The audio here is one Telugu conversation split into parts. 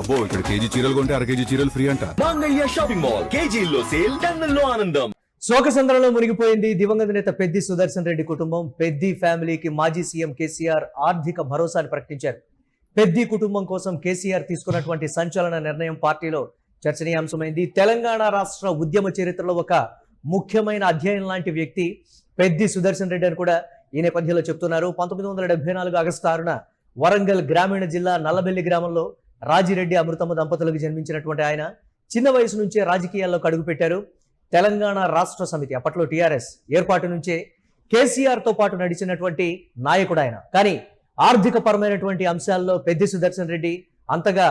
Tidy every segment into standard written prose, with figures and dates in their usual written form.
అబ్బో ఇక్కడ కేజీ చీరలు కొంటే అర కేజీ చీరలు ఫ్రీ అంట. మంగళ్య షాపింగ్ మాల్ కేజీల్లో సేల్ టన్నుల్లో ఆనందం. శోకసంద్రంలో మునిగిపోయింది దివంగత నేత పెద్ది సుదర్శన్ రెడ్డి కుటుంబం. పెద్ది ఫ్యామిలీకి మాజీ సీఎం కేసీఆర్ ఆర్థిక భరోసాను ప్రకటించారు. పెద్ది కుటుంబం కోసం కేసీఆర్ తీసుకున్నటువంటి సంచలన నిర్ణయం పార్టీలో చర్చనీయాంశమైంది. తెలంగాణ రాష్ట్ర ఉద్యమ చరిత్రలో ఒక ముఖ్యమైన అధ్యాయం లాంటి వ్యక్తి పెద్ది సుదర్శన్ రెడ్డి అని కూడా ఈ నేపథ్యంలో చెప్తున్నారు. 1974 ఆగస్టు 6న వరంగల్ గ్రామీణ జిల్లా నల్లబెల్లి గ్రామంలో రాజిరెడ్డి అమృతమ్మ దంపతులకు జన్మించినటువంటి ఆయన చిన్న వయసు నుంచే రాజకీయాల్లోకి అడుగుపెట్టారు. తెలంగాణ రాష్ట్ర సమితి అప్పట్లో టీఆర్ఎస్ ఏర్పాటు నుంచే కేసీఆర్ తో పాటు నడిచినటువంటి నాయకుడు ఆయన. కానీ ఆర్థిక పరమైనటువంటి అంశాల్లో పెద్ది సుదర్శన్ రెడ్డి అంతగా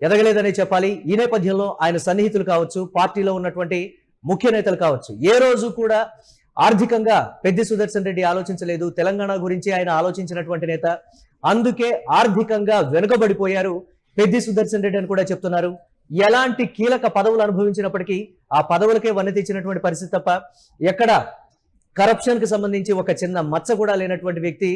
ఎదగలేదనే చెప్పాలి. ఈ నేపథ్యంలో ఆయన సన్నిహితులు కావచ్చు, పార్టీలో ఉన్నటువంటి ముఖ్య నేతలు కావచ్చు, ఏ రోజు కూడా ఆర్థికంగా పెద్ది సుదర్శన్ రెడ్డి ఆలోచించలేదు. తెలంగాణ గురించి ఆయన ఆలోచించినటువంటి నేత. అందుకే ఆర్థికంగా వెనుకబడిపోయారు పెద్ది సుదర్శన్ రెడ్డి అని కూడా చెప్తున్నారు. ఎలాంటి కీలక పదవులు అనుభవించినప్పటికీ ఆ పదవులకే వన్నె తెచ్చినటువంటి పరిస్థితి తప్ప ఎక్కడ కరప్షన్ కి సంబంధించి ఒక చిన్న మచ్చ కూడా లేనటువంటి వ్యక్తి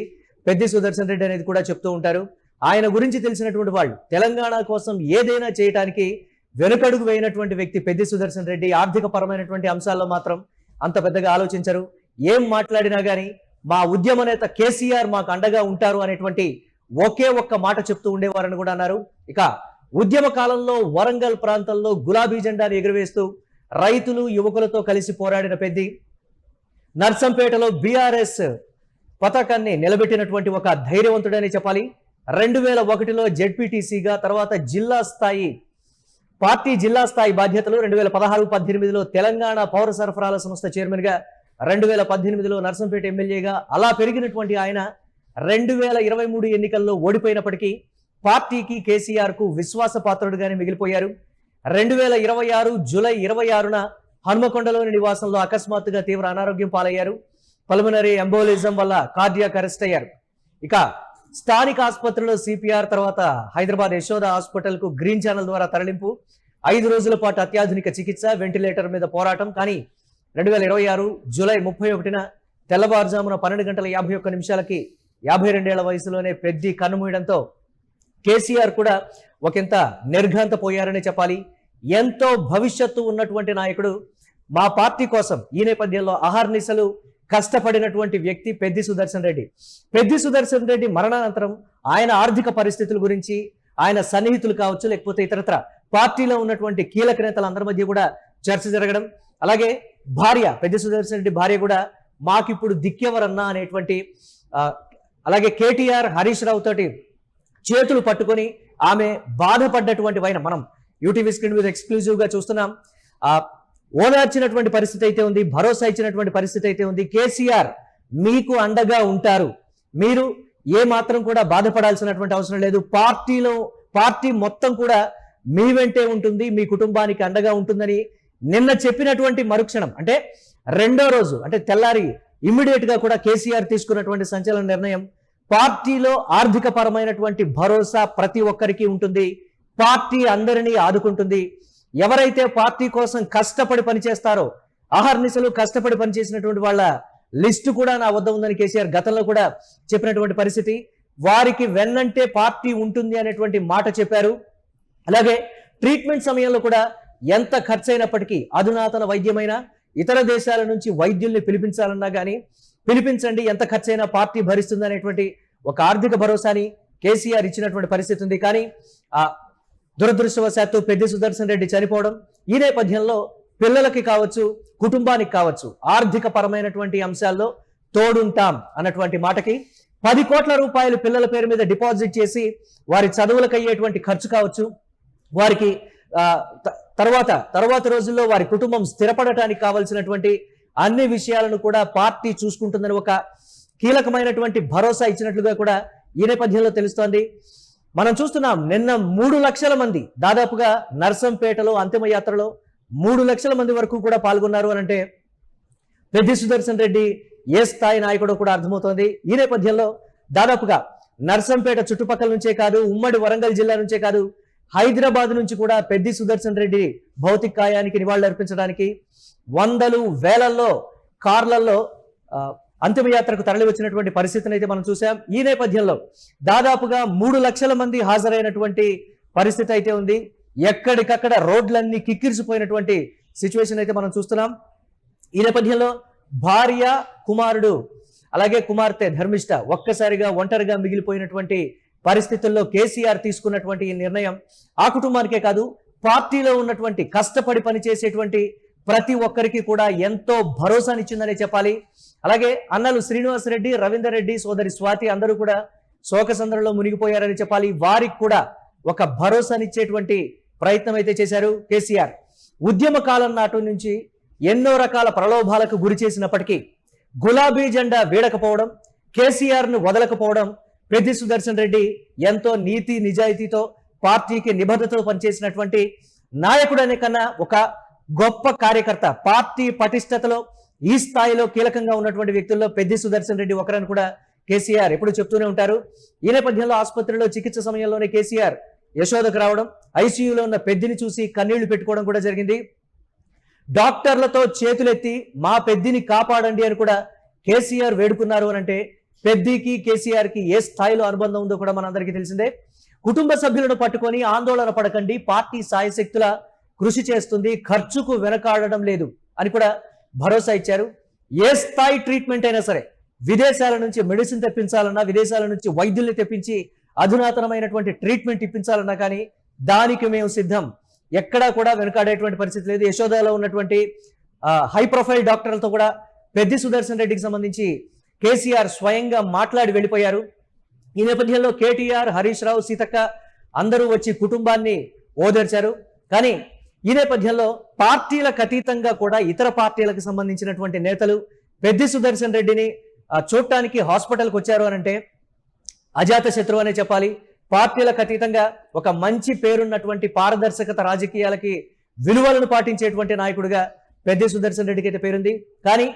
పెద్ది సుదర్శన్ రెడ్డి అనేది కూడా చెప్తూ ఉంటారు. ఆయన గురించి తెలిసినటువంటి వాళ్ళు తెలంగాణ కోసం ఏదైనా చేయడానికి వెనుకడుగు వేయనటువంటి వ్యక్తి పెద్ది సుదర్శన్ రెడ్డి. ఆర్థిక పరమైనటువంటి అంశాల్లో మాత్రం అంత పెద్దగా ఆలోచించరు. ఏం మాట్లాడినా కానీ మా ఉద్యమ నేత కేసీఆర్ మాకు అండగా ఉంటారు అనేటువంటి ఒకే ఒక్క మాట చెప్తూ ఉండేవారని కూడా అన్నారు. ఇక ఉద్యమ కాలంలో వరంగల్ ప్రాంతంలో గులాబీ జెండాను ఎగురవేస్తూ రైతులు యువకులతో కలిసి పోరాడిన పెద్ది నర్సంపేటలో బీఆర్ఎస్ పతాకాన్ని నిలబెట్టినటువంటి ఒక ధైర్యవంతుడని చెప్పాలి. 2001లో జెడ్పీటీసీగా, తర్వాత పార్టీ జిల్లా స్థాయి బాధ్యతలు 2016-18లో తెలంగాణ పౌర సరఫరాల సంస్థ చైర్మన్ గా, 2018లో నర్సంపేట ఎమ్మెల్యేగా అలా పెరిగినటువంటి ఆయన 2023 ఎన్నికల్లో ఓడిపోయినప్పటికీ పార్టీకి కేసీఆర్ కు విశ్వాసపాత్రుడుగానే మిగిలిపోయారు. 2026 జూలై 26న హనుమకొండలోని నివాసంలో అకస్మాత్తుగా తీవ్ర అనారోగ్యం పాలయ్యారు. పల్మనరీ ఎంబోలిజం వల్ల కార్డియాక్ అరెస్ట్ అయ్యారు. ఇక స్థానిక ఆసుపత్రిలో సిపిఆర్, తర్వాత హైదరాబాద్ యశోద హాస్పిటల్ కు గ్రీన్ ఛానల్ ద్వారా తరలింపు, 5 రోజుల పాటు అత్యాధునిక చికిత్స, వెంటిలేటర్ మీద పోరాటం. కానీ 2026 జూలై 31న తెల్లవారుజామున 12:51 52 ఏళ్ల వయసులోనే పెద్ది కన్నుమూయడంతో కేసీఆర్ కూడా ఒకంత నిర్ఘాంత పోయారని చెప్పాలి. ఎంతో భవిష్యత్తు ఉన్నటువంటి నాయకుడు, మా పార్టీ కోసం ఈ నేపథ్యంలో అహర్నిశలు కష్టపడినటువంటి వ్యక్తి పెద్ది సుదర్శన్ రెడ్డి. పెద్ది సుదర్శన్ రెడ్డి మరణానంతరం ఆయన ఆర్థిక పరిస్థితుల గురించి ఆయన సన్నిహితులు కావచ్చు, లేకపోతే ఇతరత్ర పార్టీలో ఉన్నటువంటి కీలక నేతలందరి మధ్య కూడా చర్చ జరగడం, అలాగే భార్య పెద్ది సుదర్శన్ రెడ్డి భార్య కూడా మాకిప్పుడు దిక్కెవరన్నా అనేటువంటి, అలాగే కేటీఆర్ హరీష్ రావు తోటి చేతులు పట్టుకొని ఆమె బాధపడ్డటువంటి వైన మనం యూటీవీ స్క్రీన్ మీద ఎక్స్క్లూజివ్ గా చూస్తున్నాం. ఓదార్చినటువంటి పరిస్థితి అయితే ఉంది, భరోసా ఇచ్చినటువంటి పరిస్థితి అయితే ఉంది. కేసీఆర్ మీకు అండగా ఉంటారు, మీరు ఏ మాత్రం కూడా బాధపడాల్సినటువంటి అవసరం లేదు, పార్టీ మొత్తం కూడా మీ వెంటే ఉంటుంది, మీ కుటుంబానికి అండగా ఉంటుందని నిన్న చెప్పినటువంటి మరుక్షణం, అంటే రెండో రోజు, అంటే తెల్లారి ఇమ్మీడియట్ గా కూడా కేసీఆర్ తీసుకున్నటువంటి సంచలన నిర్ణయం. పార్టీలో ఆర్థిక పరమైనటువంటి భరోసా ప్రతి ఒక్కరికి ఉంటుంది, పార్టీ అందరినీ ఆదుకుంటుంది. ఎవరైతే పార్టీ కోసం కష్టపడి పనిచేస్తారో, అహర్నిశలు కష్టపడి పనిచేసినటువంటి వాళ్ళ లిస్టు కూడా నా వద్ద ఉందని కేసీఆర్ గతంలో కూడా చెప్పినటువంటి పరిస్థితి. వారికి వెన్నంటే పార్టీ ఉంటుంది అనేటువంటి మాట చెప్పారు. అలాగే ట్రీట్మెంట్ సమయంలో కూడా ఎంత ఖర్చు అయినప్పటికీ అధునాతన వైద్యమైన ఇతర దేశాల నుంచి వైద్యుల్ని పిలిపించాలన్నా కానీ పిలిపించండి, ఎంత ఖర్చైనా పార్టీ భరిస్తుంది అనేటువంటి ఒక ఆర్థిక భరోసాని కేసీఆర్ ఇచ్చినటువంటి పరిస్థితి ఉంది. కానీ దురదృష్టవశాత్తు పెద్ది సుదర్శన్ రెడ్డి చనిపోవడం, ఈ నేపథ్యంలో పిల్లలకి కావచ్చు, కుటుంబానికి కావచ్చు, ఆర్థిక పరమైనటువంటి అంశాల్లో తోడుంటాం అన్నటువంటి మాటకి 10 కోట్ల రూపాయలు పిల్లల పేరు మీద డిపాజిట్ చేసి వారి చదువులకు అయ్యేటువంటి ఖర్చు కావచ్చు, వారికి తర్వాత రోజుల్లో వారి కుటుంబం స్థిరపడటానికి కావాల్సినటువంటి అన్ని విషయాలను కూడా పార్టీ చూసుకుంటుందని ఒక కీలకమైనటువంటి భరోసా ఇచ్చినట్లుగా కూడా ఈ నేపథ్యంలో తెలుస్తోంది. మనం చూస్తున్నాం, నిన్న 3 లక్షల మంది దాదాపుగా నర్సంపేటలో అంతిమయాత్రలో 3 లక్షల మంది వరకు కూడా పాల్గొన్నారు అని అంటే పెద్ది సుదర్శన్ రెడ్డి ఏ స్థాయి నాయకుడో కూడా అర్థమవుతోంది. ఈ నేపథ్యంలో దాదాపుగా నర్సంపేట చుట్టుపక్కల నుంచే కాదు, ఉమ్మడి వరంగల్ జిల్లా నుంచే కాదు, హైదరాబాద్ నుంచి కూడా పెద్ది సుదర్శన్ రెడ్డి భౌతిక కాయానికి నివాళులర్పించడానికి వందలు వేలల్లో కార్లలో అంతిమయాత్రకు తరలి వచ్చినటువంటి పరిస్థితిని అయితే మనం చూసాం. ఈ నేపథ్యంలో దాదాపుగా 3 లక్షల మంది హాజరైనటువంటి పరిస్థితి అయితే ఉంది. ఎక్కడికక్కడ రోడ్లన్నీ కిక్కిరిసిపోయినటువంటి సిచ్యువేషన్ అయితే మనం చూస్తున్నాం. ఈ నేపథ్యంలో భార్య, కుమారుడు అలాగే కుమార్తె ధర్మిష్ట ఒక్కసారిగా ఒంటరిగా మిగిలిపోయినటువంటి పరిస్థితుల్లో కేసీఆర్ తీసుకున్నటువంటి ఈ నిర్ణయం ఆ కుటుంబానికే కాదు, పార్టీలో ఉన్నటువంటి కష్టపడి పనిచేసేటువంటి ప్రతి ఒక్కరికి కూడా ఎంతో భరోసానిచ్చిందనే చెప్పాలి. అలాగే అన్నలు శ్రీనివాసరెడ్డి, రవీందర్ రెడ్డి, సోదరి స్వాతి అందరూ కూడా శోకసంద్రంలో మునిగిపోయారని చెప్పాలి. వారికి కూడా ఒక భరోసానిచ్చేటువంటి ప్రయత్నం అయితే చేశారు కేసీఆర్. ఉద్యమ కాలం నాటి నుంచి ఎన్నో రకాల ప్రలోభాలకు గురి చేసినప్పటికీ గులాబీ జెండా వీడకపోవడం, కేసీఆర్ ను వదలకపోవడం, పెద్ది సుదర్శన్ రెడ్డి ఎంతో నీతి నిజాయితీతో పార్టీకి నిబద్ధతతో పనిచేసినటువంటి నాయకుడు అనే కన్నా ఒక గొప్ప కార్యకర్త, పార్టీ పటిష్టతలో ఈ స్థాయిలో కీలకంగా ఉన్నటువంటి వ్యక్తుల్లో పెద్ది సుదర్శన్ రెడ్డి ఒకరని కూడా కేసీఆర్ ఎప్పుడు చెప్తూనే ఉంటారు. ఈ నేపథ్యంలో ఆసుపత్రిలో చికిత్స సమయంలోనే కేసీఆర్ యశోదకు రావడం, ఐసీయూలో ఉన్న పెద్దిని చూసి కన్నీళ్లు పెట్టుకోవడం కూడా జరిగింది. డాక్టర్లతో చేతులెత్తి మా పెద్దిని కాపాడండి అని కూడా కేసీఆర్ వేడుకున్నారు అని అంటే పెద్దికి కేసీఆర్ కి ఏ స్థాయిలో అనుబంధం ఉందో కూడా మనందరికీ తెలిసిందే. కుటుంబ సభ్యులను పట్టుకొని ఆందోళన పడకండి, పార్టీ సాయశక్తుల కృషి చేస్తుంది, ఖర్చుకు వెనకాడడం లేదు అని కూడా భరోసా ఇచ్చారు. ఏ స్థాయి ట్రీట్మెంట్ అయినా సరే, విదేశాల నుంచి మెడిసిన్ తెప్పించాలన్నా, విదేశాల నుంచి వైద్యుల్ని తెప్పించి అధునాతనమైనటువంటి ట్రీట్మెంట్ ఇప్పించాలన్నా కానీ దానికి మేము సిద్ధం, ఎక్కడా కూడా వెనకాడేటువంటి పరిస్థితి లేదు. యశోదలో ఉన్నటువంటి హై ప్రొఫైల్ డాక్టర్లతో కూడా పెద్ది సుదర్శన్ రెడ్డికి సంబంధించి కేసీఆర్ స్వయంగా మాట్లాడి వెళ్ళిపోయారు. ఈ నేపథ్యంలో కేటీఆర్, హరీష్ రావు, సీతక్క అందరూ వచ్చి కుటుంబాన్ని ఓదార్చారు. కానీ ఈ నేపథ్యంలో పార్టీలకు అతీతంగా కూడా ఇతర పార్టీలకు సంబంధించినటువంటి నేతలు పెద్ది సుదర్శన్ రెడ్డిని చూడటానికి హాస్పిటల్కి వచ్చారు అని అంటే అజాత శత్రువు అనే చెప్పాలి. పార్టీలకు అతీతంగా ఒక మంచి పేరున్నటువంటి పారదర్శకత, రాజకీయాలకి విలువలను పాటించేటువంటి నాయకుడిగా పెద్ది సుదర్శన్ రెడ్డికి అయితే పేరుంది. కానీ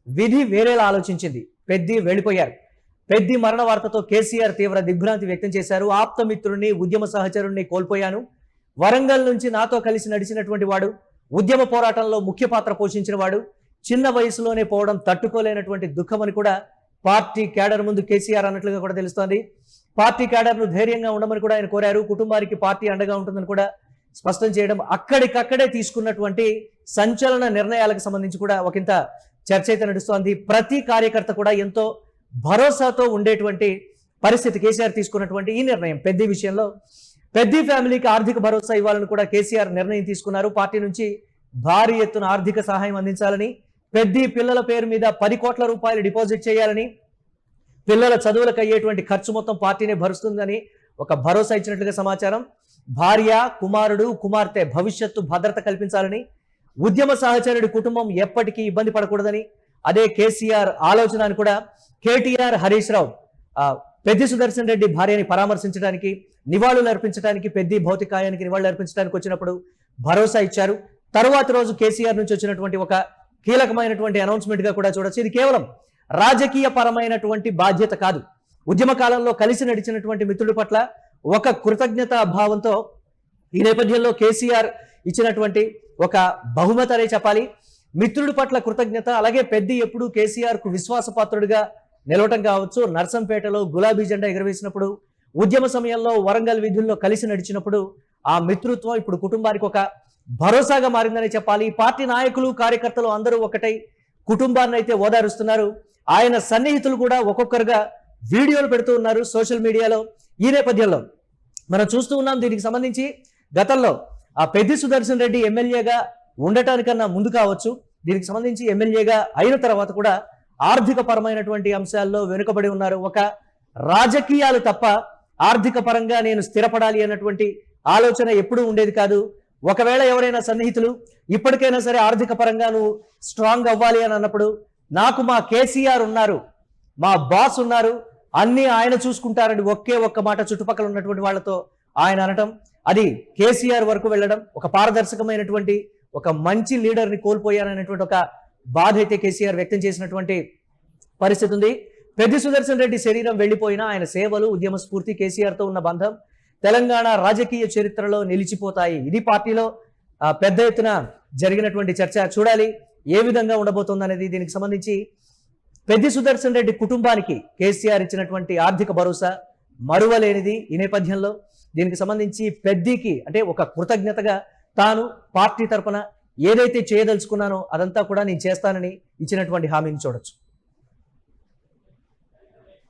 విధి వేరేలా ఆలోచించింది. పెద్ది వెళ్ళిపోయారు. పెద్ది మరణ వార్తతో కేసీఆర్ తీవ్ర దిగ్భ్రాంతి వ్యక్తం చేశారు. ఆప్తమిత్రుడిని, ఉద్యమ సహచరుణ్ణి కోల్పోయాను. వరంగల్ నుంచి నాతో కలిసి నడిచినటువంటి వాడు, ఉద్యమ పోరాటంలో ముఖ్య పాత్ర పోషించిన వాడు, చిన్న వయసులోనే పోవడం తట్టుకోలేనటువంటి దుఃఖమని కూడా పార్టీ క్యాడర్ ముందు కేసీఆర్ అన్నట్లుగా కూడా తెలుస్తోంది. పార్టీ క్యాడర్ ను ధైర్యంగా ఉండమని కూడా ఆయన కోరారు. కుటుంబానికి పార్టీ అండగా ఉంటుందని కూడా స్పష్టం చేయడం, అక్కడికక్కడే తీసుకున్నటువంటి సంచలన నిర్ణయాలకు సంబంధించి కూడా ఒకంత చర్చ అయితే నడుస్తోంది. ప్రతి కార్యకర్త కూడా ఎంతో భరోసాతో ఉండేటువంటి పరిస్థితి కేసీఆర్ తీసుకున్నటువంటి ఈ నిర్ణయం. పెద్ది విషయంలో పెద్ది ఫ్యామిలీకి ఆర్థిక భరోసా ఇవ్వాలని కూడా కేసీఆర్ నిర్ణయం తీసుకున్నారు. పార్టీ నుంచి భారీ ఎత్తున ఆర్థిక సహాయం అందించాలని, పెద్ది పిల్లల పేరు మీద 10 కోట్ల రూపాయలు డిపాజిట్ చేయాలని, పిల్లల చదువులకు అయ్యేటువంటి ఖర్చు మొత్తం పార్టీనే భరుస్తుందని ఒక భరోసా ఇచ్చినట్లుగా సమాచారం. భార్య, కుమారుడు, కుమార్తె భవిష్యత్తు భద్రత కల్పించాలని, ఉద్యమ సహచరుడి కుటుంబం ఎప్పటికీ ఇబ్బంది పడకూడదని అదే కేసీఆర్ ఆలోచన అని కూడా కేటీఆర్, హరీష్ రావు పెద్ది సుదర్శన్ రెడ్డి భార్యని పరామర్శించడానికి, నివాళులు అర్పించడానికి, పెద్ది భౌతికాయానికి నివాళులు అర్పించడానికి వచ్చినప్పుడు భరోసా ఇచ్చారు. తరువాత రోజు కేసీఆర్ నుంచి వచ్చినటువంటి ఒక కీలకమైనటువంటి అనౌన్స్మెంట్ గా కూడా చూడొచ్చు. ఇది కేవలం రాజకీయ పరమైనటువంటి బాధ్యత కాదు. ఉద్యమ కాలంలో కలిసి నడిచినటువంటి మిత్రుడి పట్ల ఒక కృతజ్ఞతా భావంతో ఈ నేపథ్యంలో కేసీఆర్ ఇచ్చినటువంటి ఒక బహుమతి అనే చెప్పాలి. మిత్రుడి పట్ల కృతజ్ఞత, అలాగే పెద్ది ఎప్పుడు కేసీఆర్ కు విశ్వాసపాత్రుడిగా నిలవటం కావచ్చు. నర్సంపేటలో గులాబీ జెండా ఎగరవేసినప్పుడు, ఉద్యమ సమయంలో వరంగల్ వీధుల్లో కలిసి నడిచినప్పుడు ఆ మిత్రుత్వం ఇప్పుడు కుటుంబానికి ఒక భరోసాగా మారిందని చెప్పాలి. పార్టీ నాయకులు, కార్యకర్తలు అందరూ ఒకటై కుటుంబాన్ని అయితే ఓదారుస్తున్నారు. ఆయన సన్నిహితులు కూడా ఒక్కొక్కరుగా వీడియోలు పెడుతూ ఉన్నారు సోషల్ మీడియాలో. ఈ నేపథ్యంలో మనం చూస్తూ ఉన్నాం. దీనికి సంబంధించి గతంలో ఆ పెద్ది సుదర్శన్ రెడ్డి ఎమ్మెల్యేగా ఉండటానికన్నా ముందు కావచ్చు, దీనికి సంబంధించి ఎమ్మెల్యేగా అయిన తర్వాత కూడా ఆర్థిక పరమైనటువంటి అంశాల్లో వెనుకబడి ఉన్నారు. ఒక రాజకీయాలు తప్ప ఆర్థిక పరంగా నేను స్థిరపడాలి అన్నటువంటి ఆలోచన ఎప్పుడూ ఉండేది కాదు. ఒకవేళ ఎవరైనా సన్నిహితులు ఇప్పటికైనా సరే ఆర్థిక పరంగా నువ్వు స్ట్రాంగ్ అవ్వాలి అని అన్నప్పుడు, నాకు మా కేసీఆర్ ఉన్నారు, మా బాస్ ఉన్నారు, అన్ని ఆయన చూసుకుంటారని ఒకే ఒక్క మాట చుట్టుపక్కల ఉన్నటువంటి వాళ్ళతో ఆయన అనటం, అది కేసీఆర్ వరకు వెళ్ళడం, ఒక పారదర్శకమైనటువంటి ఒక మంచి లీడర్ని కోల్పోయాననేటువంటి ఒక బాధ అయితే కేసీఆర్ వ్యక్తం చేసినటువంటి పరిస్థితి ఉంది. పెద్ది సుదర్శన్ రెడ్డి శరీరం వెళ్ళిపోయినా ఆయన సేవలు, ఉద్యమ స్ఫూర్తి, కేసీఆర్తో ఉన్న బంధం తెలంగాణ రాజకీయ చరిత్రలో నిలిచిపోతాయి. ఇది పార్టీలో పెద్ద ఎత్తున జరిగినటువంటి చర్చ. చూడాలి ఏ విధంగా ఉండబోతుంది అనేది. దీనికి సంబంధించి పెద్ది సుదర్శన్ రెడ్డి కుటుంబానికి కేసీఆర్ ఇచ్చినటువంటి ఆర్థిక భరోసా మరువలేనిది. ఈ నేపథ్యంలో దీనికి సంబంధించి పెద్దకి అంటే ఒక కృతజ్ఞతగా తాను పార్టీ తరపున ఏదైతే చేయదలుచుకున్నానో అదంతా కూడా నేను చేస్తానని ఇచ్చినటువంటి హామీని చూడొచ్చు.